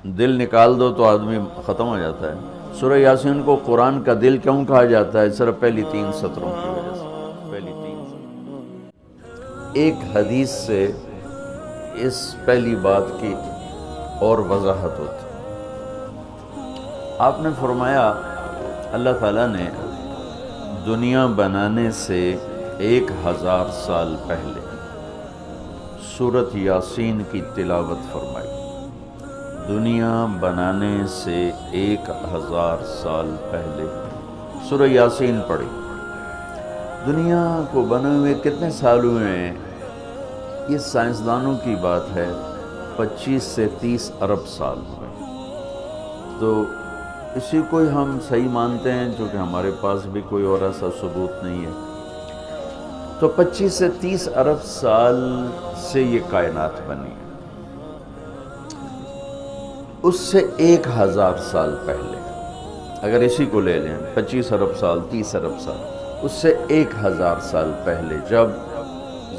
دل نکال دو تو آدمی ختم ہو جاتا ہے۔ سورہ یاسین کو قرآن کا دل کیوں کہا جاتا ہے؟ صرف پہلی 3 سطروں کی وجہ سے۔ پہلی 3 سطر ایک حدیث سے اس پہلی بات کی اور وضاحت ہوتی۔ آپ نے فرمایا اللہ تعالیٰ نے دنیا بنانے سے 1000 سال پہلے سورۃ یاسین کی تلاوت فرمائی۔ دنیا بنانے سے 1000 سال پہلے سورہ یاسین پڑھی۔ دنیا کو بنے ہوئے کتنے سال ہوئے ہیں؟ یہ سائنسدانوں کی بات ہے، 25 سے 30 ارب سال ہوئے۔ تو اسی کو ہی ہم صحیح مانتے ہیں، چونکہ ہمارے پاس بھی کوئی اور ایسا ثبوت نہیں ہے۔ تو 25 سے 30 ارب سال سے یہ کائنات بنی ہے۔ اس سے 1000 سال پہلے، اگر اسی کو لے لیں 25 ارب سال 30 ارب سال، اس سے 1000 سال پہلے جب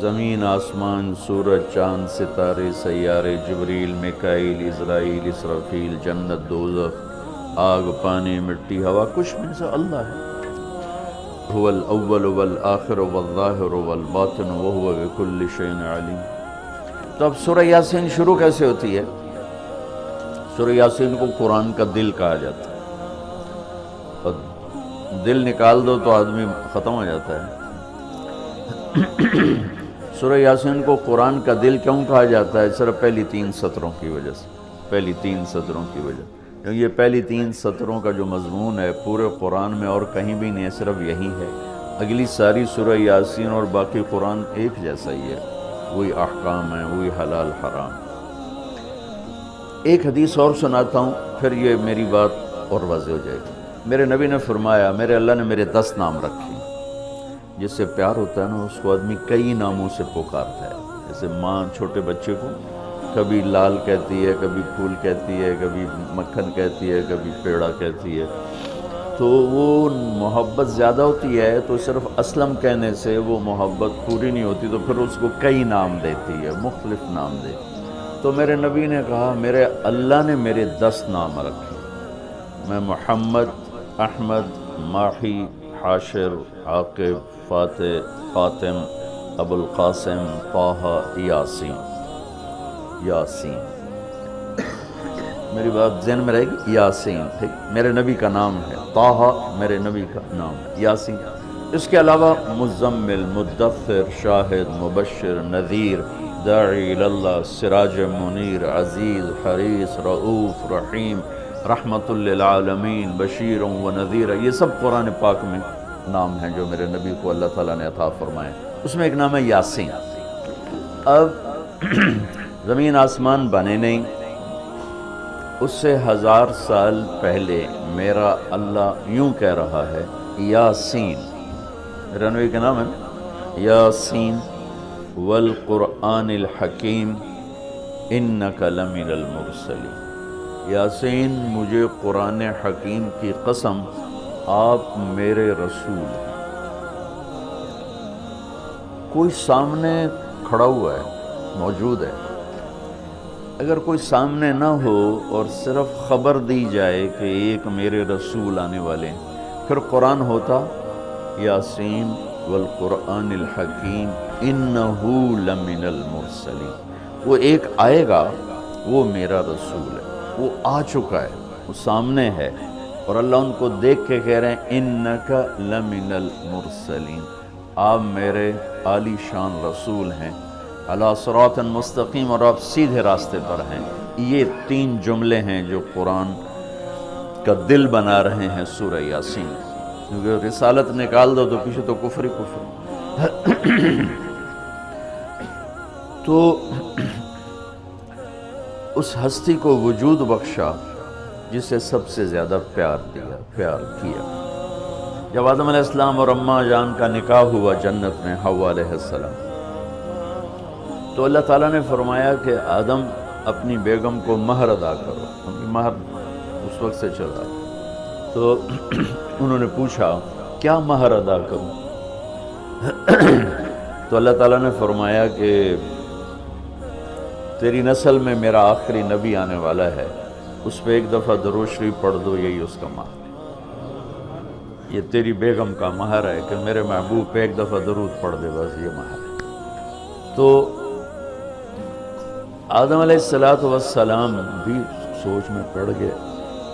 زمین آسمان سورج چاند ستارے سیارے جبریل میکائیل اسرائیل اسرافیل جنت دوزخ آگ پانی مٹی ہوا کچھ میں سے اللہ ہے۔ هو الاول والآخر والظاہر والباطن وهو بكل شيء علیم۔ تو اب سورہ یاسین شروع کیسے ہوتی ہے؟ سورہ یاسین کو قرآن کا دل کہا جاتا ہے، اور دل نکال دو تو آدمی ختم ہو جاتا ہے۔ سورہ یاسین کو قرآن کا دل کیوں کہا جاتا ہے؟ صرف پہلی 3 سطروں کی وجہ سے۔ پہلی 3 سطروں کی وجہ، کیونکہ یہ پہلی 3 سطروں کا جو مضمون ہے پورے قرآن میں اور کہیں بھی نہیں ہے، صرف یہی ہے۔ اگلی ساری سورہ یاسین اور باقی قرآن ایک جیسا ہی ہے، وہی احکام ہیں، وہی حلال حرام۔ ایک حدیث اور سناتا ہوں، پھر یہ میری بات اور واضح ہو جائے گی۔ میرے نبی نے فرمایا، میرے اللہ نے میرے 10 نام رکھے۔ جس سے پیار ہوتا ہے نا، اس کو آدمی کئی ناموں سے پکارتا ہے۔ جیسے ماں چھوٹے بچے کو کبھی لال کہتی ہے، کبھی پھول کہتی ہے، کبھی مکھن کہتی ہے، کبھی پیڑا کہتی ہے۔ تو وہ محبت زیادہ ہوتی ہے تو صرف اسلم کہنے سے وہ محبت پوری نہیں ہوتی، تو پھر اس کو کئی نام دیتی ہے، مختلف نام دیتی۔ تو میرے نبی نے کہا، میرے اللہ نے میرے 10 نام رکھے۔ میں محمد، احمد، ماحی، حاشر، عاقب، فاتح، خاتم، ابو القاسم، طٰہٰ، یاسین۔ یاسین، میری بات ذہن میں رہے گی، یاسین ٹھیک میرے نبی کا نام ہے، طٰہٰ میرے نبی کا نام ہے، یاسین۔ اس کے علاوہ مزمل، مدثر، شاہد، مبشر، نذیر، داعی اللہ، سراج منیر، عزیز، حریص، رؤوف، رحیم، رحمت للعالمین، بشیر و نذیر، یہ سب قرآن پاک میں نام ہیں جو میرے نبی کو اللہ تعالیٰ نے عطا فرمائے۔ اس میں ایک نام ہے یاسین۔ اب زمین آسمان بنے نہیں، اس سے 1000 سال پہلے میرا اللہ یوں کہہ رہا ہے، یاسین، میرا نبی کا نام ہے یاسین، والقرآن الحکیم انک لمن المرسلین۔ یاسین، مجھے قرآن حکیم کی قسم، آپ میرے رسول ہیں۔ کوئی سامنے کھڑا ہوا ہے، موجود ہے۔ اگر کوئی سامنے نہ ہو اور صرف خبر دی جائے کہ ایک میرے رسول آنے والے ہیں، پھر قرآن ہوتا یاسین والقرآن الحکیم انہ لمن المرسلین۔ وہ ایک آئے گا، وہ میرا رسول ہے، وہ آ چکا ہے، وہ سامنے ہے، اور اللہ ان کو دیکھ کے کہہ رہے ہیں انک لمن المرسلین، آپ میرے عالی شان رسول ہیں، علی صراط مستقیم، اور آپ سیدھے راستے پر ہیں۔ یہ 3 جملے ہیں جو قرآن کا دل بنا رہے ہیں سورہ یاسین، کیونکہ رسالت نکال دو تو پیچھے تو کفر ہی کفر۔ تو اس ہستی کو وجود بخشا جسے سب سے زیادہ پیار کیا۔ جب آدم علیہ السلام اور اماں جان کا نکاح ہوا جنت میں حوا علیہ السلام، تو اللہ تعالیٰ نے فرمایا کہ آدم اپنی بیگم کو مہر ادا کرو۔ مہر اس وقت سے چل رہا، تو انہوں نے پوچھا کیا مہر ادا کروں؟ تو اللہ تعالیٰ نے فرمایا کہ تیری نسل میں میرا آخری نبی آنے والا ہے، اس پہ ایک دفعہ درود شریف پڑھ دو، یہی اس کا مہر ہے۔ یہ تیری بیگم کا مہر ہے کہ میرے محبوب پہ ایک دفعہ درود پڑھ دے، بس یہ مہر ہے۔ تو آدم علیہ السلام بھی سوچ میں پڑ گئے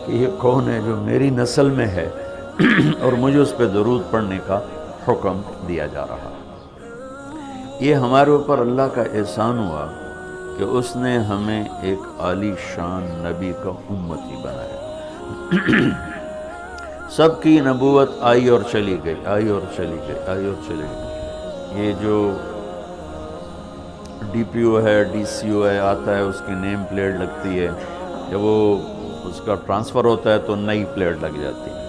کہ یہ کون ہے جو میری نسل میں ہے اور مجھے اس پہ درود پڑھنے کا حکم دیا جا رہا ہے۔ یہ ہمارے اوپر اللہ کا احسان ہوا کہ اس نے ہمیں ایک عالی شان نبی کا امتی بنایا۔ سب کی نبوت آئی اور چلی گئی، آئی اور چلی گئی، آئی اور چلی گئی۔ یہ جو ڈی پی او ہے، ڈی سی او ہے، آتا ہے، اس کی نیم پلیٹ لگتی ہے، جب وہ اس کا ٹرانسفر ہوتا ہے تو نئی پلیٹ لگ جاتی ہے۔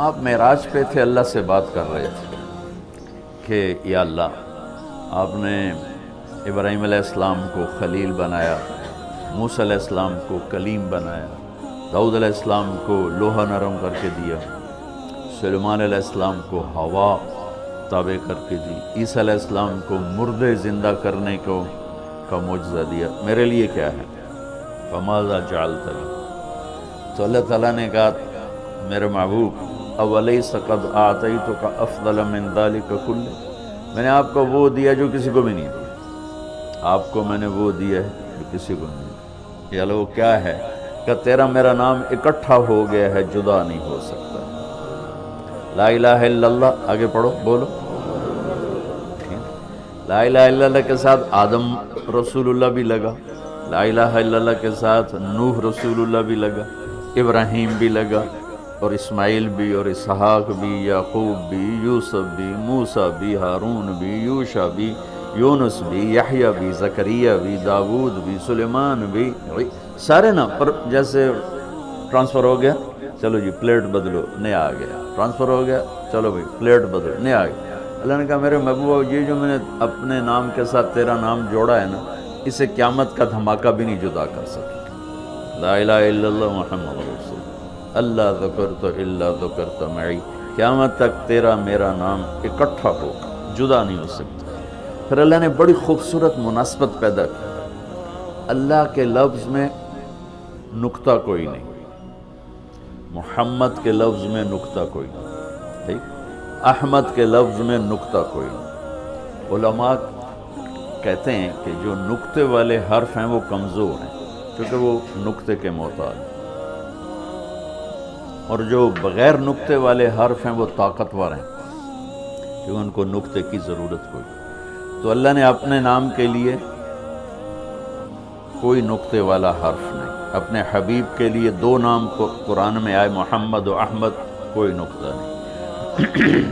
آپ معراج پہ تھے، اللہ سے بات کر رہے تھے کہ یا اللہ، آپ نے ابراہیم علیہ السلام کو خلیل بنایا، موسیٰ علیہ السلام کو کلیم بنایا، داؤد علیہ السلام کو لوہا نرم کر کے دیا، سلیمان علیہ السلام کو ہوا تابع کر کے دی، عیسیٰ علیہ السلام کو مردے زندہ کرنے کا معجزہ دیا، میرے لیے کیا ہے؟ فماذا جعلت لی؟ تو اللہ تعالیٰ نے کہا میرے محبوب اولیس قد اعطیتک افضل من ذلک کلہ، میں نے آپ کو وہ دیا جو کسی کو بھی نہیں دیا، آپ کو میں نے وہ دیا ہے جو کسی کو نہیں دیا۔ یا اللہ وہ کیا ہے؟ کہ تیرا میرا نام اکٹھا ہو گیا ہے، جدا نہیں ہو سکتا۔ لا الہ الا اللہ، آگے پڑھو، بولو۔ لا الہ الا اللہ کے ساتھ آدم رسول اللہ بھی لگا، لا الہ الا اللہ کے ساتھ نوح رسول اللہ بھی لگا، ابراہیم بھی لگا، اور اسماعیل بھی، اور اسحاق بھی، یعقوب بھی، یوسف بھی، موسیٰ بھی، ہارون بھی، یوشع بھی، یونس بھی، یحییٰ بھی، زکریا بھی، داود بھی، سلیمان بھی، سارے نا۔ پر جیسے ٹرانسفر ہو گیا، چلو جی پلیٹ بدلو، نیا آ گیا، ٹرانسفر ہو گیا، چلو بھائی پلیٹ بدلو، نیا آ گیا۔ اللہ نے کہا میرے محبوب یہ جو میں نے اپنے نام کے ساتھ تیرا نام جوڑا ہے نا، اسے قیامت کا دھماکہ بھی نہیں جدا کر سکے۔ لا الہ الا اللہ محمد رسول اللہ ذکرت الا ذکرت معی، قیامت تک تیرا میرا نام اکٹھا ہوگا، جدا نہیں ہو سکتا۔ پھر اللہ نے بڑی خوبصورت مناسبت پیدا کی، اللہ کے لفظ میں نقطہ کوئی نہیں، محمد کے لفظ میں نقطہ کوئی نہیں، ٹھیک، احمد کے لفظ میں نقطہ کوئی نہیں۔ علماء کہتے ہیں کہ جو نقطے والے حرف ہیں وہ کمزور ہیں کیونکہ وہ نقطے کے محتاج ہیں، اور جو بغیر نقطے والے حرف ہیں وہ طاقتور ہیں کیونکہ ان کو نقطے کی ضرورت کوئی۔ تو اللہ نے اپنے نام کے لیے کوئی نقطے والا حرف نہیں، اپنے حبیب کے لیے دو نام کو قرآن میں آئے، محمد و احمد، کوئی نقطہ نہیں۔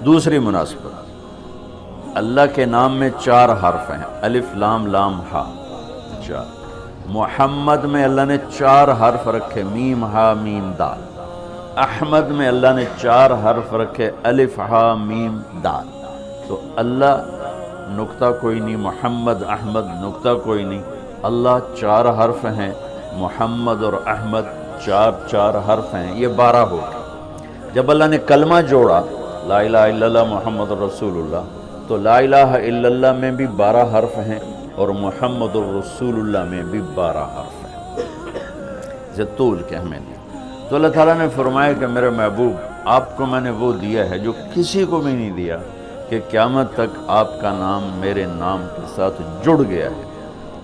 دوسری مناسبت، اللہ کے نام میں 4 حرف ہیں، الف لام لام ہا، 4۔ محمد میں اللہ نے 4 حرف رکھے، میم ہا میم دال۔ احمد میں اللہ نے 4 حرف رکھے، الف ہا میم دال۔ تو اللہ نقطہ کوئی نہیں، محمد احمد نقطہ کوئی نہیں، اللہ 4 حرف ہیں، محمد اور احمد 4 حرف ہیں، یہ 12 ہو گئے۔ جب اللہ نے کلمہ جوڑا لا الہ الا اللہ محمد رسول اللہ، تو لا الہ الا اللہ میں بھی 12 حرف ہیں اور محمد الرسول اللہ میں بھی 12 حرف ہیں، طول کے ہمیں دیا۔ تو اللہ تعالیٰ نے فرمایا کہ میرے محبوب آپ کو میں نے وہ دیا ہے جو کسی کو بھی نہیں دیا، کہ قیامت تک آپ کا نام میرے نام کے ساتھ جڑ گیا ہے،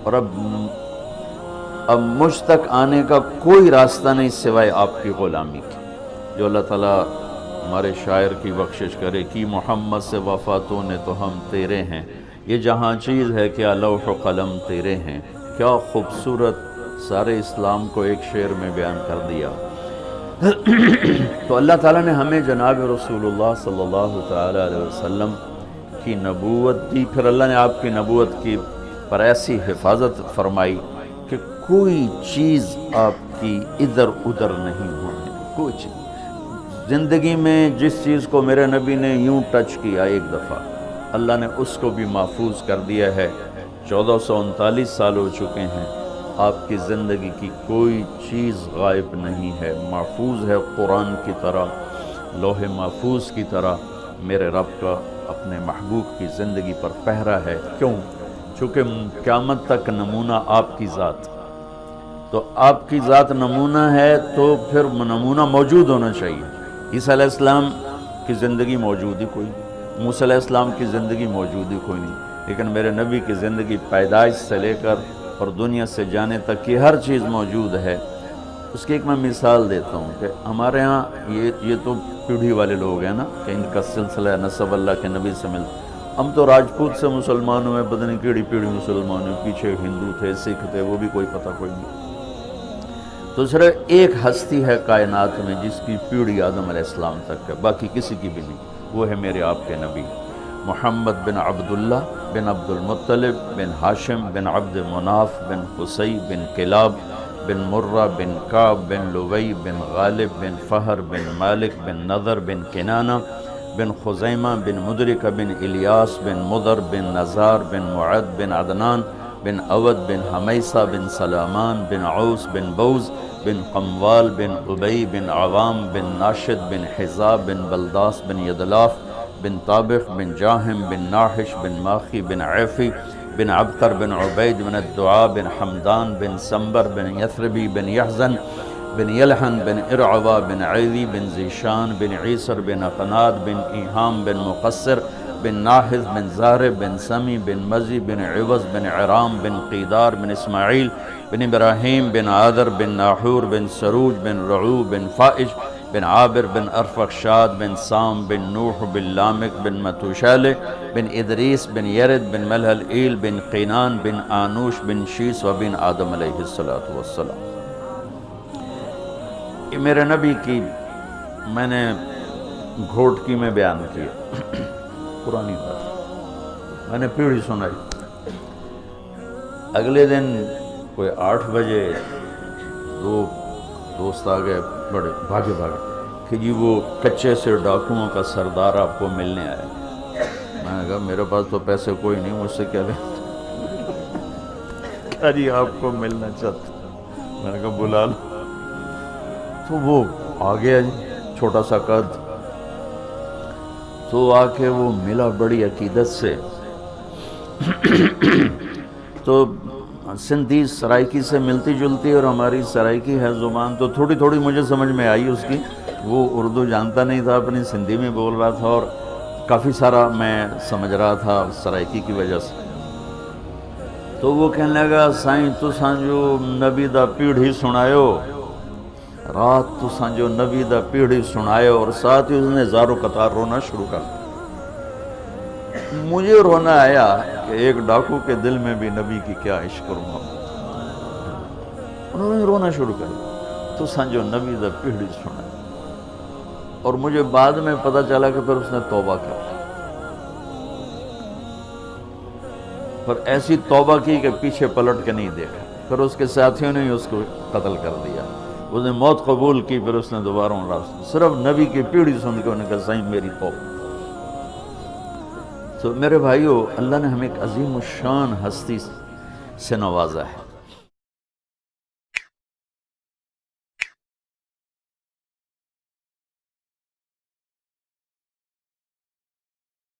اور اب مجھ تک آنے کا کوئی راستہ نہیں سوائے آپ کی غلامی کی۔ جو اللہ تعالیٰ ہمارے شاعر کی بخشش کرے کہ محمد سے وفاتوں نے تو ہم تیرے ہیں، یہ جہاں چیز ہے کیا لوح و قلم تیرے ہیں، کیا خوبصورت سارے اسلام کو ایک شعر میں بیان کر دیا۔ تو اللہ تعالیٰ نے ہمیں جناب رسول اللہ صلی اللہ تعالیٰ علیہ وسلم کی نبوت دی، پھر اللہ نے آپ کی نبوت کی پر ایسی حفاظت فرمائی کہ کوئی چیز آپ کی ادھر ادھر نہیں ہونے، کوئی چیز۔ زندگی میں جس چیز کو میرے نبی نے یوں ٹچ کیا ایک دفعہ، اللہ نے اس کو بھی محفوظ کر دیا ہے۔ 1439 سال ہو چکے ہیں، آپ کی زندگی کی کوئی چیز غائب نہیں ہے، محفوظ ہے، قرآن کی طرح، لوح محفوظ کی طرح میرے رب کا اپنے محبوب کی زندگی پر پہرا ہے۔ کیوں؟ چونکہ قیامت تک نمونہ آپ کی ذات، تو آپ کی ذات نمونہ ہے تو پھر نمونہ موجود ہونا چاہیے۔ عیسیٰ علیہ السلام کی زندگی موجود ہی کوئی نہیں، موسیٰ علیہ السلام کی زندگی موجود ہی کوئی نہیں، لیکن میرے نبی کی زندگی پیدائش سے لے کر اور دنیا سے جانے تک کی ہر چیز موجود ہے۔ اس کی ایک میں مثال دیتا ہوں کہ ہمارے ہاں یہ تو پیڑھی والے لوگ ہیں نا کہ ان کا سلسلہ نسب اللہ کے نبی سے ملتا۔ ہم تو راجپوت سے مسلمان ہوئے، پتہ نہیں کیڑی پیڑھی مسلمان ہوئے، پیچھے ہندو تھے، سکھ تھے، وہ بھی کوئی پتہ کوئی نہیں۔ تو صرف ایک ہستی ہے کائنات میں جس کی پیڑھی آدم علیہ السلام تک ہے، باقی کسی کی بھی نہیں، وہ ہے میرے آپ کے نبی محمد بن عبداللہ بن عبد المطلب بن ہاشم بن عبد مناف بن قصی بن کلاب بن مرہ بن کعب بن لوی بن غالب بن فہر بن مالک بن نضر بن کنانہ بن خزیمہ بن مدرکہ بن الیاس بن مضر بن نزار بن معد بن عدنان بن اود بن حمیسہ بن سلامان بن عوس بن بوز بن قموال بن ابی بن عوام بن ناشد بن حزاب بن بلداس بن یدلاف بن طابخ بن جاہم بن ناحش بن ماخی بن عیفی بن عبقر بن عبید بن الدعاء بن حمدان بن سنبر بن یثربی بن یحزن بن یلحن بن ارعوا بن عیدی بن زیشان بن عیسر بن اقناد بن ایہام بن مقصر بن ناحذ بن زارب بن سمی بن مزی بن عوض بن عرام بن قیدار بن اسماعیل بن ابراہیم بن عادر بن ناحور بن سروج بن رعو بن فائج بن عابر بن ارفخشاد بن سام بن نوح بن لامک بن متوشالہ بن ادریس بن یرد بن ملحل ایل بن قینان بن آنوش بن شیس و بن آدم علیہ السلام۔ یہ میرے نبی کی میں نے گھوٹکی میں بیان کیا، پرانی بات میں نے پیڑھی سنائی۔ اگلے دن کوئی 8 بجے دو دوست آ گئے، بڑے بھاگے کہ جی وہ کچے سے ڈاکوؤں کا سردار آپ کو ملنے آیا۔ میں نے کہا میرے پاس تو پیسے کوئی نہیں، مجھ سے کیا لیں؟ کہا جی آپ کو ملنا چاہتا۔ میں نے کہا بلا لو۔ تو وہ آ گیا جی، چھوٹا سا قد، تو آ کے وہ ملا بڑی عقیدت سے۔ تو سندھی سرائکی سے ملتی جلتی اور ہماری سرائکی ہے زبان، تو تھوڑی تھوڑی مجھے سمجھ میں آئی اس کی۔ وہ اردو جانتا نہیں تھا، اپنی سندھی میں بول رہا تھا اور کافی سارا میں سمجھ رہا تھا سرائکی کی وجہ سے۔ تو وہ کہنے لگا سائیں تساں جو نبی دا پیڑھی سنایو، رات تساں جو نبی دا پیڑھی سنایو، اور ساتھ ہی اس نے زارو قطار رونا شروع کر دیا۔ مجھے رونا آیا کہ ایک ڈاکو کے دل میں بھی نبی کی کیا عشق اور محبت۔ انہوں نے رونا شروع کر دیا، تساں جو نبی دا پیڑھی سنایو۔ اور مجھے بعد میں پتہ چلا کہ پھر اس نے توبہ کر لی، پر ایسی توبہ کی کہ پیچھے پلٹ کے نہیں دیکھا۔ پھر اس کے ساتھیوں نے اس کو قتل کر دیا، اس نے موت قبول کی، پھر اس نے دوبارہ صرف نبی کی پیڑھی سن کے انہوں نے کہا سائیں میری توبہ۔ تو میرے بھائیو، اللہ نے ہمیں ایک عظیم الشان ہستی سے نوازا ہے۔